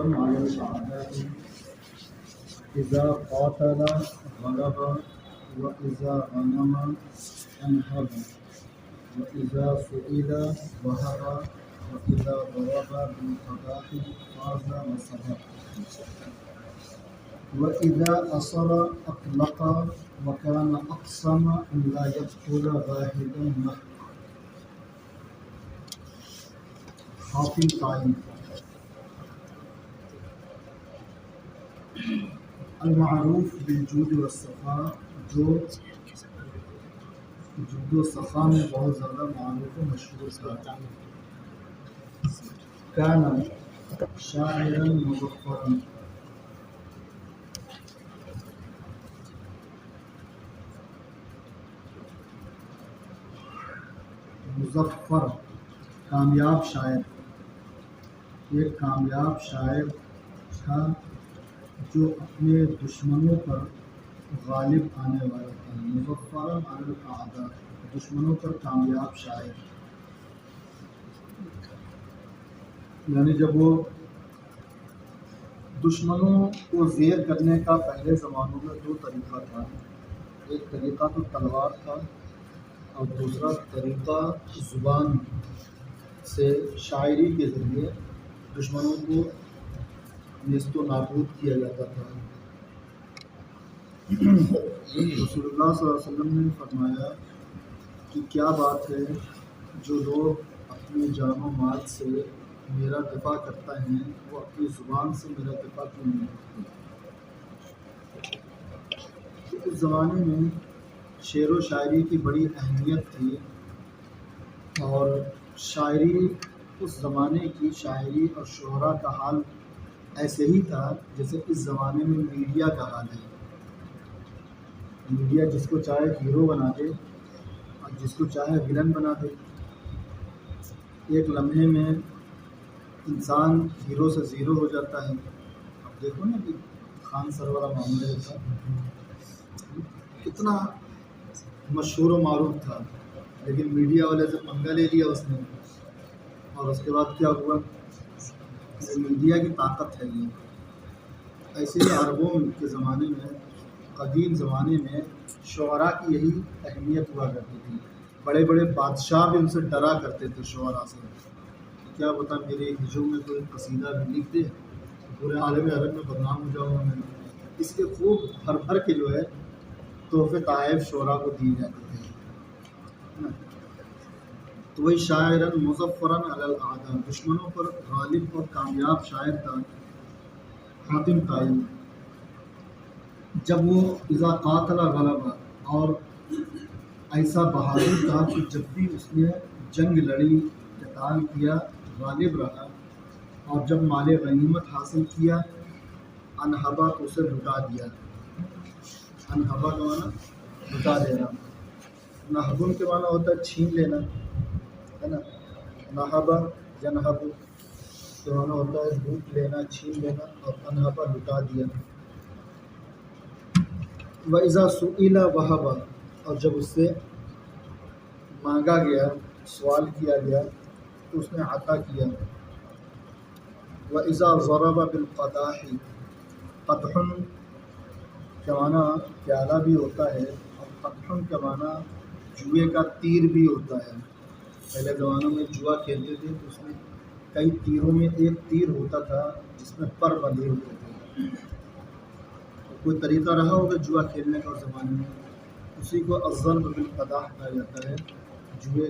على الأعداء إذا قاتل غلب وإذا غنم انهب وإذا سئل وهب وإذا ضرب بالقدح فاز وسبق وإذا أصر أطلق وكان أقسم أن لا يقتل واحدا معه. حاطم تعین. المعروف بالجود والسخاء، جو جود و سخا میں بہت زیادہ معروف و مشہور تھا. کان شاعرا مظفرا، مظفر کامیاب شاعر. ایک کامیاب شاعر تھا جو اپنے دشمنوں پر غالب آنے والا تھا. مظفرا علی الاعداء، دشمنوں پر کامیاب شاعر. یعنی جب وہ دشمنوں کو زیر کرنے کا پہلے زمانوں میں دو طریقہ تھا. ایک طریقہ تو تلوار تھا اور دوسرا طریقہ زبان سے شاعری کے ذریعے دشمنوں کو نیست و نابود کیا جاتا تھا. رسول اللہ صلی اللہ علیہ وسلم نے فرمایا کہ کیا بات ہے جو لوگ اپنے جان و مال سے میرا دفاع کرتا ہے وہ اپنی زبان سے میرا دفاع کیوں نہیں کرتے. اس زمانے میں شعر و شاعری کی بڑی اہمیت تھی اور شاعری اس زمانے کی شاعری اور شعراء کا حال ایسے ہی تھا جیسے اس زمانے میں میڈیا کا حال ہے. میڈیا جس کو چاہے ہیرو بنا دے اور جس کو چاہے ولن بنا دے. ایک لمحے میں انسان ہیرو سے زیرو ہو جاتا ہے. اب دیکھو نا کہ خان سر والا معاملہ تھا کتنا مشہور و معروف تھا، لیکن میڈیا والے سے پنگا لے لیا اس نے اور اس کے بعد کیا ہوا. میڈیا کی طاقت ہے یہ. ایسے ہی عربوں کے زمانے میں، قدیم زمانے میں شعراء کی یہی اہمیت ہوا کرتی تھی. بڑے بڑے بادشاہ بھی ان سے ڈرا کرتے تھے شعراء سے. کیا بتا میرے ہجوم میں کوئی قصیدہ بھی لکھ دے پورے عالم عرب میں بدنام ہو جاؤں میں. اس کے خوب بھر بھر کے جو ہے تحفے تحائف شعراء کو دیے جاتے تھے. تو وہی شاعرا مظفرا علی الاعداء، دشمنوں پر غالب اور کامیاب شاعر تھا. حاتم تعین. جب وہ اذا قاتل غلبہ، اور ایسا بہادر تھا کہ جب بھی اس نے جنگ لڑی، قتال کیا، غالب رہا، اور جب مال غنیمت حاصل کیا انہبا تو اسے لٹا دیا. انہبا کا معنی لٹا دینا. نہبن کے معنی ہوتا ہے چھین لینا، ہے نا. نہبا ینہب کے معنی ہوتا ہے لوٹ لینا، چھین لینا، اور انہبا لٹا دیا. وَإِذَا سُئِلَ وَهَبَ، اور جب اس سے مانگا گیا، سوال کیا گیا تو اس نے عطا کیا. وَإِذَا ضَرَبَ بِالْقَدَاحِ، قدح کا معنی پیالہ بھی ہوتا ہے اور قدح کا معنی جوئے کا تیر بھی ہوتا ہے. پہلے زمانوں میں جوا کھیلتے تھے تو اس میں کئی تیروں میں ایک تیر ہوتا تھا جس میں پر بندھے ہوتے تھے. کوئی طریقہ رہا ہوگا جوا کھیلنے کا اس زمانے میں، اسی کو الضرب بالقدح کہا جاتا ہے، جوئے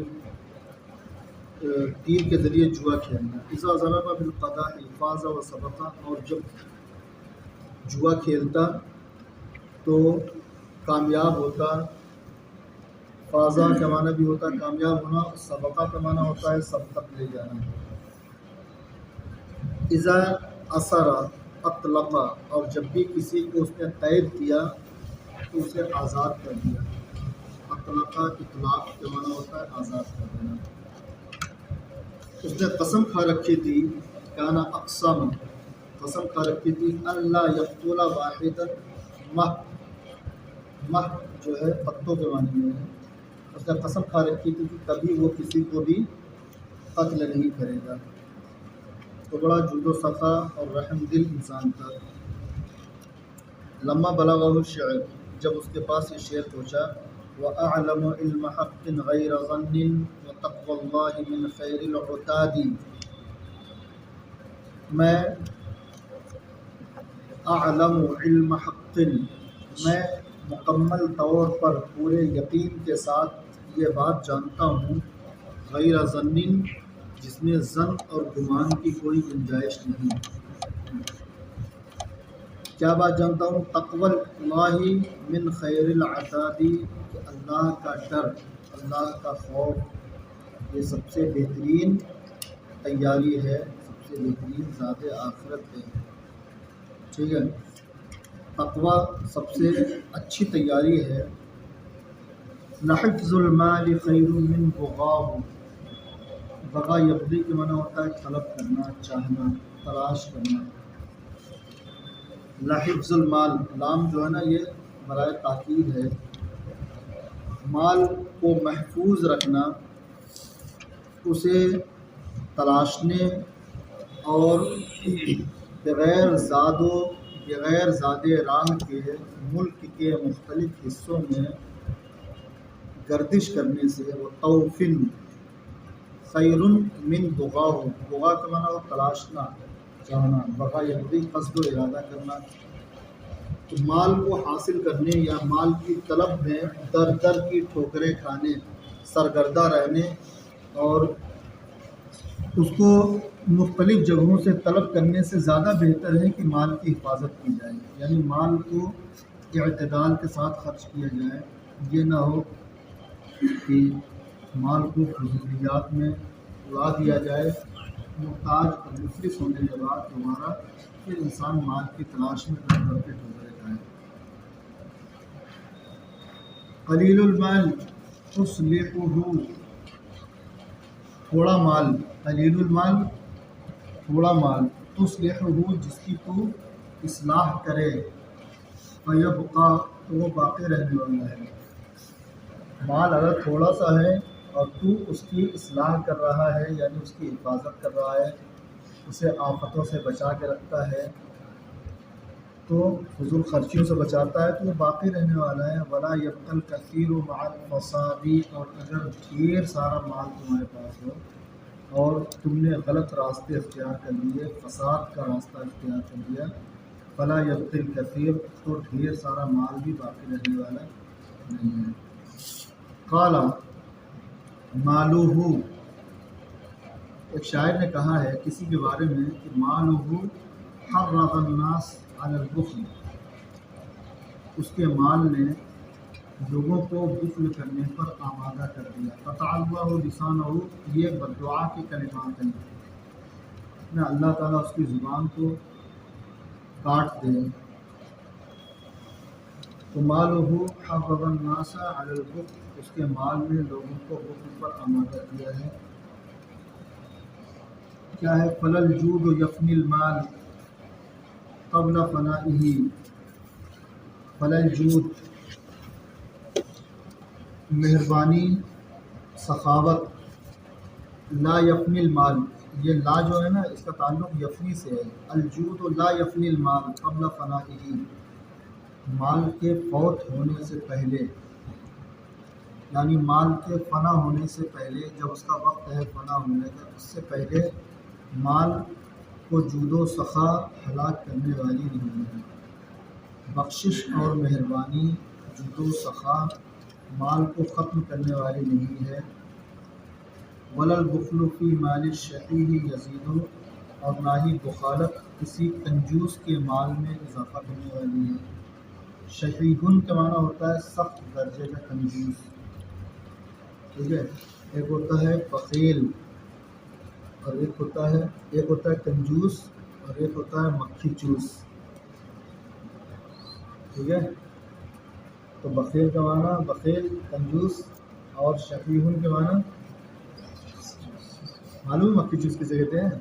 تیر کے ذریعے جوا کھیلنا. اذا ضرب بالقدح فاز و سبق، اور جب جوا کھیلتا تو کامیاب ہوتا. فازا کا معنی بھی ہوتا ہے کامیاب ہونا، سبقہ کا معنی ہوتا ہے سبقت لے جانا. اذا اثر اطلق، اور جب بھی کسی کو اس نے قید کیا تو اسے آزاد کر دیا. اطلق اطلاق کے معنی ہوتا ہے آزاد کر دینا. اس نے قسم کھا رکھی تھی، کانا اقسم، قسم کھا رکھی تھی، اللہ یقتل واحدا، مہ جو ہے پتوں کے معنی میں ہے. اس نے قسم کھا رکھی تھی کہ کبھی وہ کسی کو بھی قتل نہیں کرے گا. تو تو بڑا جود و سخا اور رحم دل انسان تھا۔ لما بلغہ الشعر، جب اس کے پاس یہ شعر پہنچا، وَأَعْلَمُ عِلْمَ حَقٍّ غَيْرَ ظَنٍّ وَتَقْوَى اللَّهِ مِنْ خَيْرِ الْعُتَادِ، میں اعلم علم حق، میں مکمل طور پر پورے یقین کے ساتھ یہ بات جانتا ہوں، غیر ظن، جس میں ظن اور گمان کی کوئی گنجائش نہیں۔ کیا بات جانتا ہوں؟ تقوی اللہ من خیر العتاد، کہ اللہ کا ڈر، اللہ کا خوف یہ سب سے بہترین تیاری ہے، سب سے بہترین ذات آخرت ہے۔ ٹھیک ہے، تقوی سب سے اچھی تیاری ہے۔ لحفظ المال خیر من بغاہ، بغا یبغی کے معنی ہوتا ہے طلب کرنا، چاہنا، تلاش کرنا۔ لحفظ المال، لام جو ہے نا یہ برائے تاکید ہے، مال کو محفوظ رکھنا، اسے تلاشنے اور بغیر زاد راہ کے ملک کے مختلف حصوں میں گردش کرنے سے، وہ توفن خیر من بغاہ، بغا کا معنی ہو تلاشنا، چاہنا، بغا یبغی قصد و ارادہ کرنا۔ تو مال کو حاصل کرنے یا مال کی طلب میں در در کی ٹھوکریں کھانے، سرگردہ رہنے اور اس کو مختلف جگہوں سے طلب کرنے سے زیادہ بہتر ہے کہ مال کی حفاظت کی جائے، یعنی مال کو اعتدال کے ساتھ خرچ کیا جائے۔ یہ نہ ہو کہ مال کو فضولیات میں اڑا دیا جائے، محتاج اور مفلس ہونے کے بعد دوبارہ پھر انسان مال کی تلاش میں در در کے ٹھوکریں کھائے۔ قلیل المال تصلحہ، تھوڑا مال، قلیل المال تھوڑا مال، تصلحہ جس کی تو اصلاح کرے، فیبقا تو وہ باقی رہنے والا ہے۔ مال اگر تھوڑا سا ہے اور تو اس کی اصلاح کر رہا ہے، یعنی اس کی حفاظت کر رہا ہے، اسے آفتوں سے بچا کے رکھتا ہے، تو فضول خرچیوں سے بچاتا ہے، تو وہ باقی رہنے والا ہے۔ ولا یبقى الکثیر مع الفساد، اور اگر ڈھیر سارا مال تمہارے پاس ہو اور تم نے غلط راستے اختیار کر لیے، فساد کا راستہ اختیار کر لیا، فلا یبقى الکثیر، تو ڈھیر سارا مال بھی باقی رہنے والا نہیں ہے۔ قال مالہ، ایک شاعر نے کہا ہے کسی کے بارے میں کہ مالہ حرض الناس علی البخل، اس کے مال نے لوگوں کو بخل کرنے پر آمادہ کر دیا۔ قطع اللہ لسانہ، یہ بددعا کے کلمات ہیں، نہ اللہ تعالیٰ اس کی زبان کو کاٹ دے۔ تو مالہ حرض الناس علی البخل، اس کے مال نے لوگوں کو بخل پر آمادہ کیا ہے۔ کیا ہے؟ فلا الجود یفنی المال قبل فنائہ، فلا الجود مہربانی، سخاوت، لا یفنی المال، یہ لا جو ہے نا اس کا تعلق یفنی سے ہے۔ الجود لا یفنی المال قبل فنائہ، مال کے فوت ہونے سے پہلے، یعنی مال کے فنا ہونے سے پہلے، جب اس کا وقت ہے فنا ہونے کا، اس سے پہلے مال کو جود و سخا ہلاک کرنے والی نہیں ہے۔ بخشش اور مہربانی، جود و سخا مال کو ختم کرنے والی نہیں ہے۔ ولا البخل فی مال الشحیح یزید، اور نہ ہی بخالت کسی کنجوس کے مال میں اضافہ کرنے والی ہے۔ شحیحن کا معنی ہوتا ہے سخت درجے کا کنجوس، ٹھیک ہے۔ ایک ہوتا ہے بخیل اور ایک ہوتا ہے کنجوس اور ایک ہوتا ہے مکھی چوس، ٹھیک ہے۔ تو بخیل کا معنی بخیل، کنجوس، اور شحیحن کے معنی معلوم مکھی چوس کسے کہتے ہیں؟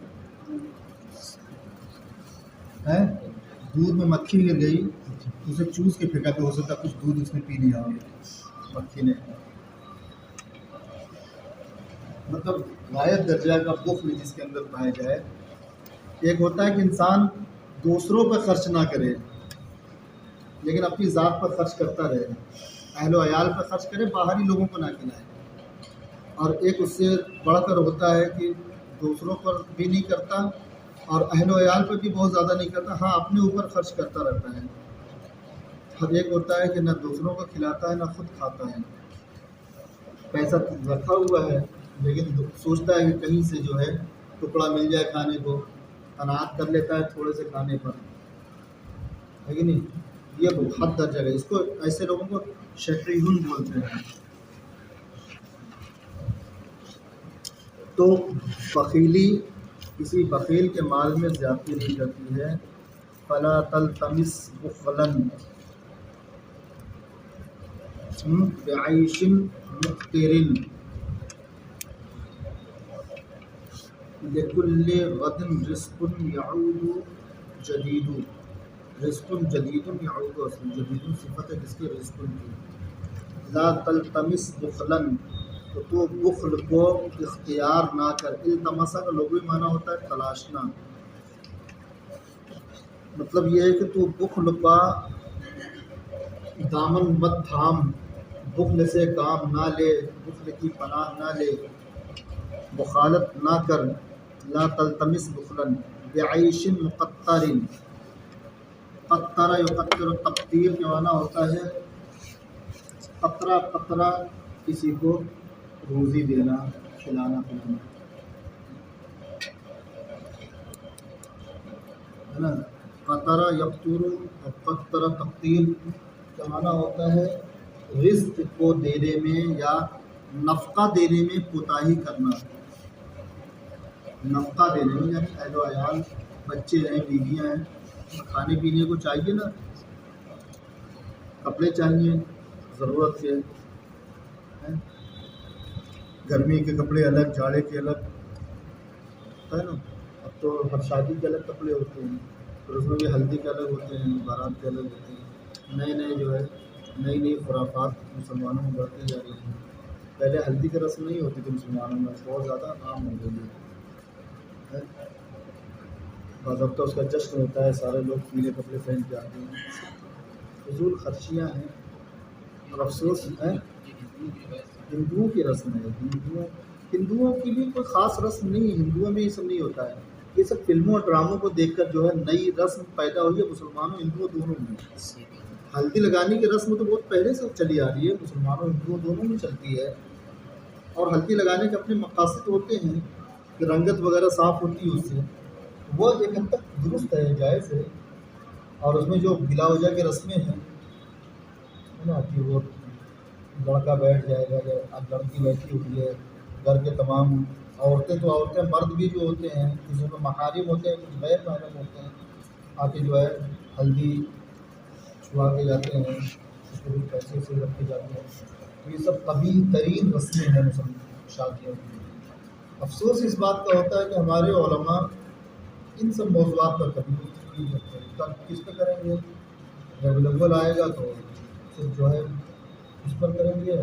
دودھ میں مکھی گر گئی، اسے چوس کے پھینکا تو ہو سکتا ہے کچھ دودھ اس نے پی لیا ہو مکھی نے، مطلب غائب درجہ کا بخل جس کے اندر پایا جائے، ایک ہوتا ہے کہ انسان دوسروں پہ خرچ نہ کرے لیکن اپنی ذات پر خرچ کرتا رہے، اہل و عیال پر خرچ کرے، باہری لوگوں کو نہ کھلائے۔ اور ایک اس سے بڑھ کر ہوتا ہے کہ دوسروں پر بھی نہیں کرتا اور اہل و عیال پر بھی بہت زیادہ نہیں کرتا، ہاں اپنے اوپر خرچ کرتا رہتا ہے۔ اور ایک ہوتا ہے کہ نہ دوسروں کو کھلاتا ہے نہ خود کھاتا ہے، پیسہ رکھا ہوا ہے لیکن سوچتا ہے کہ کہیں سے جو ہے ٹکڑا مل جائے کھانے کو، قناعت کر لیتا ہے تھوڑے سے کھانے پر، ہے کہ نہیں؟ یہ حد درجہ ہے، اس کو ایسے لوگوں کو شحیحون بولتے ہیں۔ تو بخیلی، کسی بخیل کے مال میں زیادتی نہیں کرتی ہے۔ فلا تلتمس بخلا بعیش مقتر لکل غد رزق یعود جدید، رزق جدید یعود، اصل جدید صفت ہے جس کی رزق کی۔ لا تلتمس بخلا، تو بخل کو اختیار نہ کر۔ التمسا کا لغوی معنی ہوتا ہے تلاشنا، مطلب یہ ہے کہ تو بخل کا دامن مت تھام، بخل سے کام نہ لے، بخل کی پناہ نہ لے، مخالط نہ کر۔ لا تلتمس بخلا بعیش مقتر، قطر یقتر، تقدیر کے معنی ہوتا ہے قطرہ قطرہ کسی کو روزی دینا، کھلانا پلانا، ہے نا؟ قطرہ یقتر اور قطرہ تقدیر کا معنی ہوتا ہے رزق کو دینے میں یا نفقہ دینے میں کوتاہی کرنا۔ نفقہ دینے میں یعنی اہل و عیال، بچے ہیں، بیویاں ہیں، کھانے پینے کو چاہیے نا، کپڑے چاہیے ضرورت کے، گرمی کے کپڑے الگ، جاڑے کے الگ، ہے نا؟ اب تو ہر شادی کے الگ کپڑے ہوتے ہیں، پھر اس میں بھی ہلدی کے الگ ہوتے ہیں، بارات کے الگ ہوتے ہیں، نئے نئے جو ہے نئی نئی خرافات مسلمانوں میں بڑھتی جا رہی ہیں۔ پہلے ہلدی کی رسم نہیں ہوتی تھی مسلمانوں میں، بہت زیادہ عام ہو گئی ہے، باضابطہ اس کا جشن ہوتا ہے، سارے لوگ پیلے کپڑے پہن کے آتے ہیں، فضول خرچیاں ہیں اور افسوس ہے۔ ہندوؤں کی رسم ہے، ہندوؤں کی بھی کوئی خاص رسم نہیں ہے، ہندوؤں میں یہ سب نہیں ہوتا ہے، یہ سب فلموں اور ڈراموں کو دیکھ کر جو ہے نئی رسم پیدا ہوئی ہے مسلمانوں ہندوؤں دونوں میں۔ ہلدی لگانے کی رسم تو بہت پہلے سے چلی آ رہی ہے، مسلمانوں ہندوؤں دونوں میں چلتی ہے، اور ہلدی لگانے کے اپنے مقاصد ہوتے ہیں کہ رنگت وغیرہ صاف ہوتی ہے اس سے، وہ ایک حد تک درست ہے، جائز ہے۔ اور اس میں جو گلا وجہ کی رسمیں ہیں نا، کہ وہ لڑکا بیٹھ جائے گا یا لڑکی بیٹھی ہوئی ہے، گھر کے تمام عورتیں تو عورتیں، مرد بھی جو ہوتے ہیں کسی میں محارم ہوتے ہیں، کچھ غیر محرم ہوتے ہیں، آ کے جو ہے ہلدی چھوا کے جاتے ہیں، اس کو بھی پیسے سے رکھ کے جاتے ہیں۔ یہ سب قبیح ترین رسمیں ہیں مسلم شادیوں کی۔ افسوس اس بات کا ہوتا ہے کہ ہمارے علماء ان سب موضوعات پر کبھی نہیں کرتے، تب کس پہ کریں گے؟ جب الاول آئے گا تو پھر جو ہے اس پر کریں گے،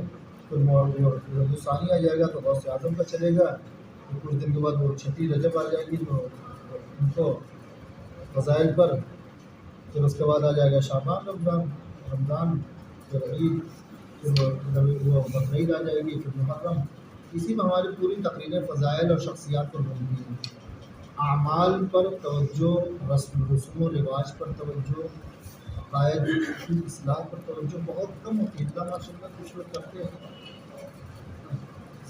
پھر ربیع ثانی آ جائے گا تو غوث اعظم کا چلے گا، پھر کچھ دن کے بعد وہ چھٹی رجب آ جائے گی تو ان کو فضائل پر، پھر اس کے بعد آ جائے گا شعبان، رمضان، پھر عید، پھر وہ بقرعید آ جائے گی، پھر محرم۔ اسی میں ہماری پوری تقریریں فضائل اور شخصیات پر مبنی ہیں۔ اعمال پر توجہ، رسم و رواج پر توجہ، عقائد کی اصلاح پر توجہ بہت کم ہوتی ہے، ماشاء اللہ کچھ لوگ کرتے ہیں۔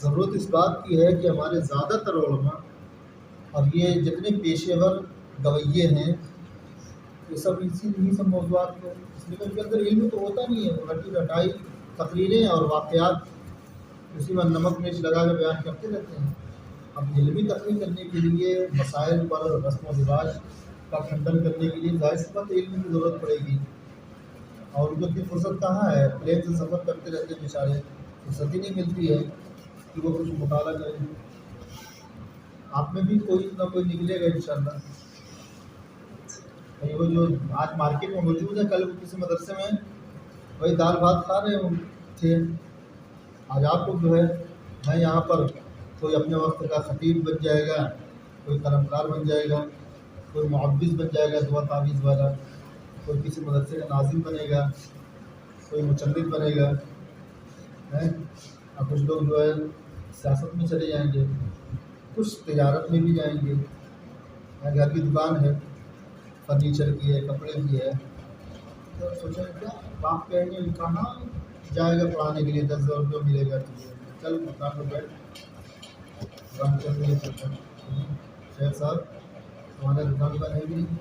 ضرورت اس بات کی ہے کہ ہمارے زیادہ تر علماء اور یہ جتنے پیشے ور گویے ہیں یہ سب انہی سب موضوعات کو، اس لیے ان کے اندر علم تو ہوتا نہیں ہے، وہ رٹی رٹائی تقریریں اور واقعات اسی میں نمک مرچ لگا کے بیان کرتے رہتے ہیں۔ اب علمی تقریر کرنے کے لیے، مسائل پر رسم و رواج کا کھنڈن کرنے کے لیے ظاہر سی بات علم کی ضرورت پڑے گی، اور ان کو اتنی فرصت کہاں ہے، پلین سے سفر کرتے رہتے ہیں بیچارے، فرصت ہی نہیں ملتی ہے کہ وہ کچھ مطالعہ کریں۔ آپ میں بھی کوئی نہ کوئی نکلے گا انشاءاللہ۔ وہ جو آج مارکیٹ میں موجود ہے، کل کسی مدرسے میں وہی دال بھات کھا رہے تھے، آج آپ کو جو ہے میں یہاں پر کوئی اپنے وقت کا خطیب بن جائے گا، کوئی قلمکار بن جائے گا، کوئی معوذ بن جائے گا دعا تعویذ والا، کوئی کسی مدرسے کا ناظم بنے گا، کوئی مچلد بنے گا، اور کچھ لوگ جو ہے سیاست میں چلے جائیں گے، کچھ تجارت میں بھی جائیں گے، گھر کی دکان ہے، فرنیچر کی ہے، کپڑے کی ہے، تو سوچیں کیا باپ کہیں گے کہاں جائے گا پڑھانے کے لیے 10,000 روپیہ ملے گا تجھے، چل دکان پہ بیٹھ کام چل رہی ہے، شیخ صاحب تمہارا دکان پر ہے بھی نہیں،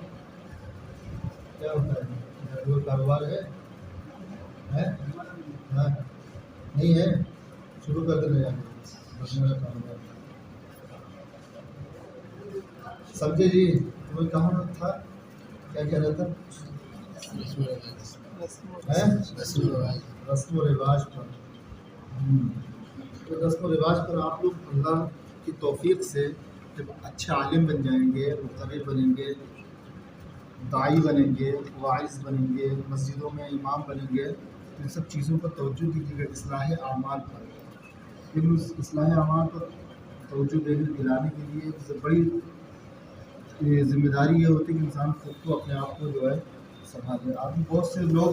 کیا ہوتا ہے جو کاروبار ہے ہاں نہیں ہے، شروع کر دینا یار کاروبار، سمجھے جی؟ تمہیں کہاں تھا، کیا کہہ رہا تھا؟ رسم و رواج پر، تو رسم و رواج پر آپ لوگ اللہ کی توفیق سے جب اچھے عالم بن جائیں گے، مقرر بنیں گے، داعی بنیں گے، واعظ بنیں گے، مسجدوں میں امام بنیں گے، تو ان سب چیزوں پر توجہ دیجیے گا اصلاح اعمال پر، لیکن اس اصلاح اعمال پر توجہ دلانے کے لیے سب سے بڑی ذمہ داری یہ ہوتی ہے کہ انسان خود کو اپنے آپ کو جو ہے سنبھالے۔ آدمی بہت سے لوگ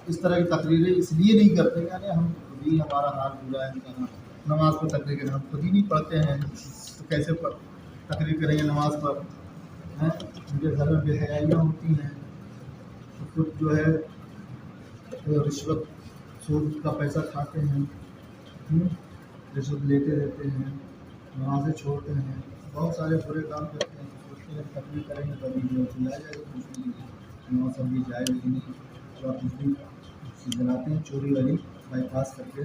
اس طرح کی تقریریں اس لیے نہیں کرتے کہ ہم خود ہی ہمارا حال برا ہے، کہاں نماز پر تقریر کریں، ہم خود ہی نہیں پڑھتے ہیں تو کیسے تقریر کریں گے نماز پر، ان کے گھر میں بے حیائیاں ہوتی ہیں، تو خود جو ہے رشوت سود کا پیسہ کھاتے ہیں، رشوت لیتے رہتے ہیں، نمازیں چھوڑتے ہیں، بہت سارے برے کام کرتے ہیں، سوچتے ہیں تقریر کریں گے تبھی جو کھلایا جائے گا، کچھ نہیں نماز ابھی جائے گی نہیں، تو آپ دوسری جلاتے ہیں چوری والی بائی پاس کر کے،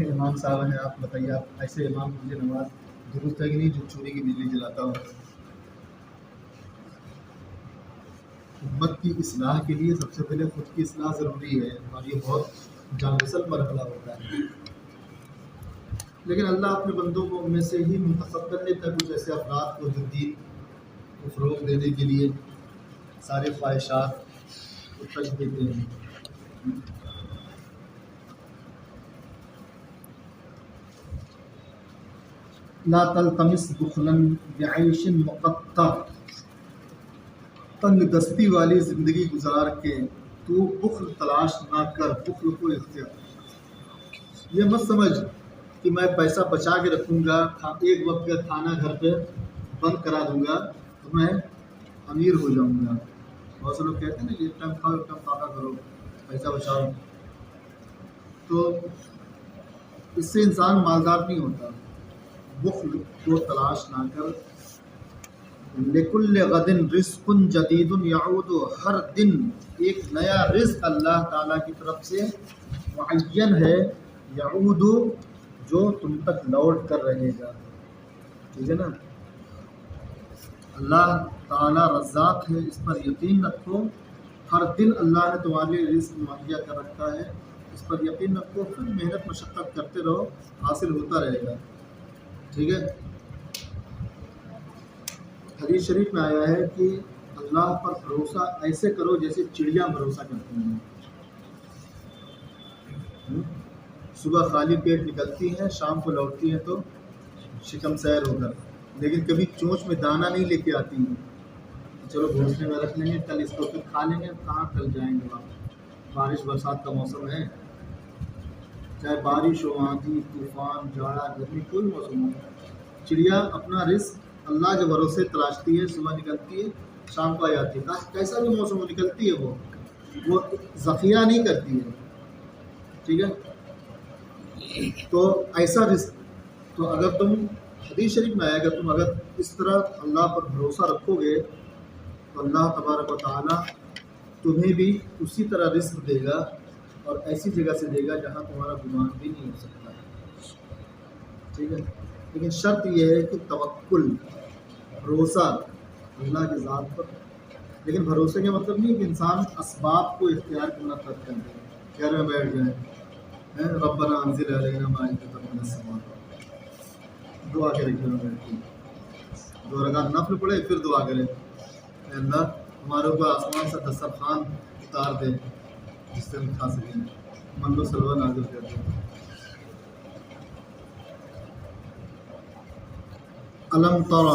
امام صاحب ہیں آپ بتائیے، آپ ایسے امام مجھے نماز درست ہے کہ نہیں جو چوری کی بجلی جلاتا ہوں؟ امت کی اصلاح کے لیے سب سے پہلے خود کی اصلاح ضروری ہے، اور یہ بہت جانگسل مرحلہ ہوتا ہے، لیکن اللہ اپنے بندوں کو ان میں سے ہی منتخب کر لیتا ہے، کچھ ایسے افراد کو جو دین کو فروغ دینے کے لیے سارے خواہشات کو ترک دیتے ہیں۔ لا تلتمس بخلا بعیش مقطع، تنگ دستی والی زندگی گزار کے تو بخل تلاش نہ کر، بخل کو اختیار، یہ مت سمجھ کہ میں پیسہ بچا کے رکھوں گا، ایک وقت کا کھانا گھر پہ بند کرا دوں گا تو میں امیر ہو جاؤں گا۔ بہت سے لوگ کہتے ہیں نا ایک ٹائم کھاؤ ایک ٹائم کھانا کرو، پیسہ بچاؤ، تو اس سے انسان مالدار نہیں ہوتا۔ بخل کو تلاش نہ کر، لکل غد رزق جدید یعود، ہر دن ایک نیا رزق اللہ تعالیٰ کی طرف سے معین ہے، یعود جو تم تک لوٹ کر رہے گا، ٹھیک ہے نا؟ اللہ تعالیٰ رزاق ہے، اس پر یقین رکھو، ہر دن اللہ نے تمہارے لیے رزق مہیا کر رکھا ہے، اس پر یقین رکھو، پھر محنت مشقت کرتے رہو، حاصل ہوتا رہے گا، ٹھیک ہے؟ حدیث شریف میں آیا ہے کہ اللہ پر بھروسہ ایسے کرو جیسے چڑیاں بھروسہ کرتی ہیں، صبح خالی پیٹ نکلتی ہیں، شام کو لوٹتی ہیں تو شکم سیر ہو کر، لیکن کبھی چونچ میں دانہ نہیں لے کے آتی ہیں، چلو گھونسلے میں رکھ لیں گے کل اس کو پھر کھا لیں گے، کہاں کل جائیں گے وہاں، بارش برسات کا موسم ہے، چاہے بارش ہو، آندھی طوفان جاڑا گرمی، کوئی موسم ہو، چڑیا اپنا رزق اللہ کے بھروسے تلاشتی ہے، صبح نکلتی ہے شام کو آ جاتی ہے، کیسا بھی موسم ہو نکلتی ہے، وہ ذخیرہ نہیں کرتی ہے، ٹھیک ہے؟ تو ایسا رزق، تو اگر تم حدیث شریف میں آئے گا تم اگر اس طرح اللہ پر بھروسہ رکھو گے تو اللہ تبارک و تعالیٰ تمہیں بھی اسی طرح رزق دے گا، اور ایسی جگہ سے دے گا جہاں تمہارا گمان بھی نہیں ہو سکتا، ٹھیک ہے؟ لیکن شرط یہ ہے کہ توکل، بھروسہ اللہ کی ذات پر، لیکن بھروسے کا مطلب نہیں کہ انسان اسباب کو اختیار کرنا ترک کر دے، گھر میں بیٹھ جائے، ربنا انزل علینا مائدۃ من السماء، دعا کرے گھر میں بیٹھ کے 2 رکعت نفل پڑھے پھر دعا کرے، اے اللہ ہمارے اوپر آسمان سے دسترخوان اتار دے جس سے ہم کھا سکیں، من و سلوہ نازل کر دے۔ الم تر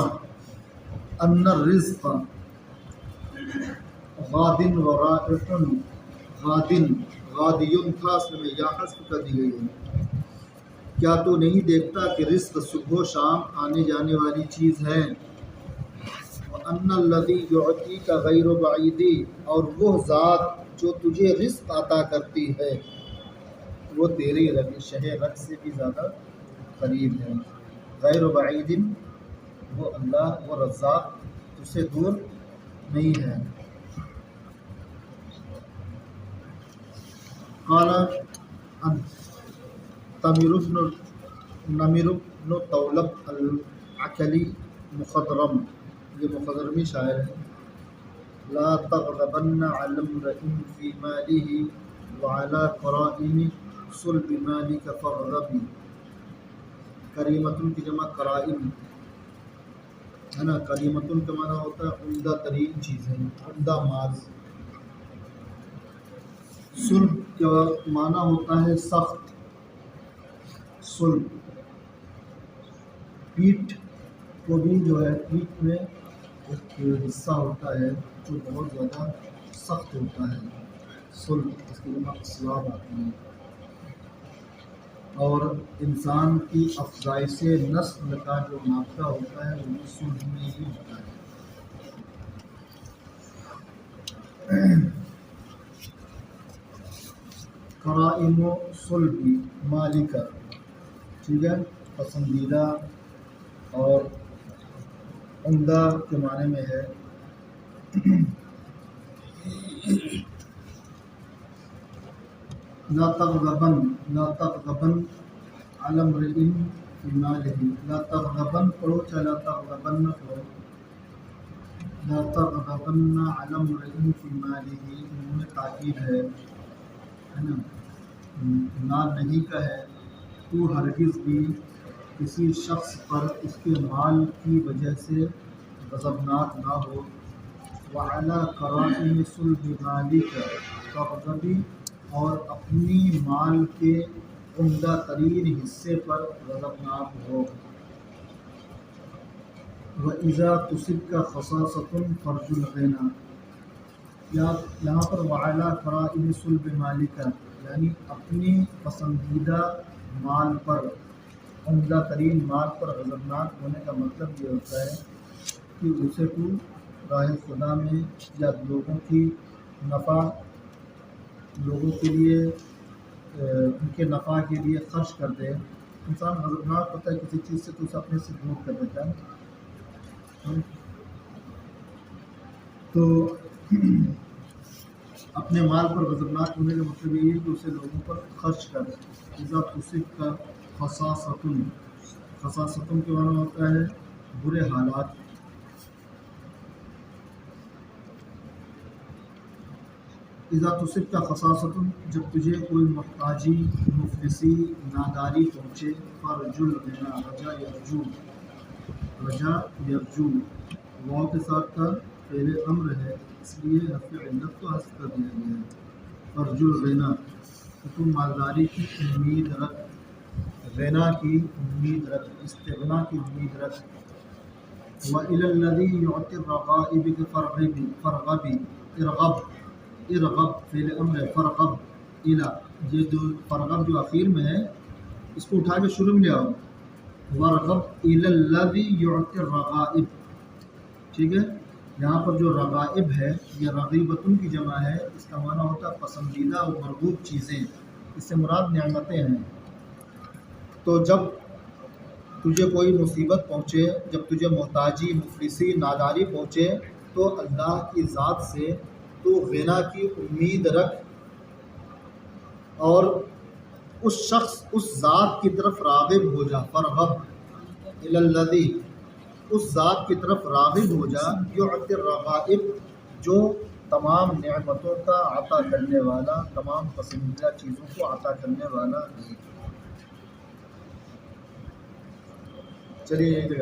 ان الرزق غادن و رائحن، غادن غادیون تھا، اس میں یا حذف کر دی گئی ہے۔ کیا تو نہیں دیکھتا کہ رزق صبح و شام آنے جانے والی چیز ہے؟ وَأَنَّ الَّذِي يُعْطِيكَ غَيْرُ بَعِيدٍ، اور وہ ذات جو تجھے رزق عطا کرتی ہے وہ تیری شہ رگ سے بھی زیادہ قریب ہے۔ غیر بعید، وہ اللہ وہ رزاق تجھ سے دور نہیں ہے۔ قال نمر بن طولب العکلی مخضرم، یہ مخضرمی شاعر ہے۔ لا تغضبن علی امرئ فی مالہ وعلی کرائم صلب مالک فاغضب، کریمتن کی جمع کرائم ہے نا، کریمتن کا معنی ہوتا ہے عمدہ ترین چیزیں، عمدہ مال۔ صلب کا معنی ہوتا ہے سخت، صلب پیٹھ کو بھی جو ہے، پیٹھ میں ایک حصہ ہوتا ہے جو بہت زیادہ سخت ہوتا ہے، صلب اس کی جمع اسلاب آتی ہے۔ اور انسان کی افزائش نسل کا جو ناطقہ ہوتا ہے وہ بھی صلب میں ہی ہوتا ہے۔ کرائم و صلب مالک، ٹھیک ہے، پسندیدہ اور عمدہ کے معنی میں ہے۔ لا تغضبن، لا تغضبن علی امرئ فی مالہ، لا تغضبن پڑھو چاہے لا تغضبن نہ پڑھو، لا تغضبن علی امرئ فی مالہ، انہوں نے تاکید ہے نا، نہ نہیں کا ہے، تو ہرگز بھی کسی شخص پر اس کے مال کی وجہ سے غضبناک نہ ہو۔ وعلی کرائم صلب مالک فاغضب، اور اپنی مال کے عمدہ ترین حصے پر غضبناک ہو۔ وَإِذَا تُصِبْكَ خَصَاصَةٌ فَارْجُ الْغِنَىٰ، یہاں پر وعلی کرائم صلب مالک یعنی اپنی پسندیدہ مال پر، عمدہ ترین مال پر غضبناک ہونے کا مطلب یہ ہوتا ہے کہ اسے تو راہ خدا میں یا لوگوں کے لیے ان کے نفع کے لیے خرچ کر دے۔ انسان غضبناک ہوتا ہے کسی چیز سے تو اسے اپنے سے دور کر دیتا ہے، تو اپنے مال پر غضبناک ہونے کا مطلب یہ ہے کہ اسے لوگوں پر خرچ کر۔ اذا تصبک خصاصۃ، خصاصۃ کے معنی ہوتا ہے برے حالات۔ اذا تصبک خصاصۃ، جب تجھے کوئی محتاجی، مفلسی، ناداری پہنچے، فارجو الغنیٰ، رجا یرجو واو کے ساتھ کا فعل امر ہے، اس لیے حرف علت کو حذف کر دیا گیا ہے۔ فارجو الغنیٰ، تم مالداری کی امید رکھ، غنا کی امید رکھ، استغنا کی امید رکھ۔ وَإِلَى الَّذِي يُعْطِي الرَّغَائِبِ ارغب فعل امر ہے، فرغب الا، یہ جو فرغب جو آخر میں ہے اس کو اٹھا کے شروع میں لے آؤ، ورغب الی الذی یعطی الرغائب، ٹھیک ہے۔ یہاں پر جو رغائب ہے یہ رغیبتن کی جمع ہے، اس کا معنی ہوتا ہے پسندیدہ اور مرغوب چیزیں، اس سے مراد نعمتیں ہیں۔ تو جب تجھے کوئی مصیبت پہنچے، جب تجھے محتاجی، مفلسی، ناداری پہنچے، تو اللہ کی ذات سے تو غنا کی امید رکھ، اور اس شخص، اس ذات کی طرف راغب ہو جا، فرغب الی الذی، اس ذات کی طرف راغب ہو جا، یعطی الرغائب، جو تمام نعمتوں کا عطا کرنے والا، تمام پسندیدہ چیزوں کو عطا کرنے والا ہے۔ چلیے یہیں تک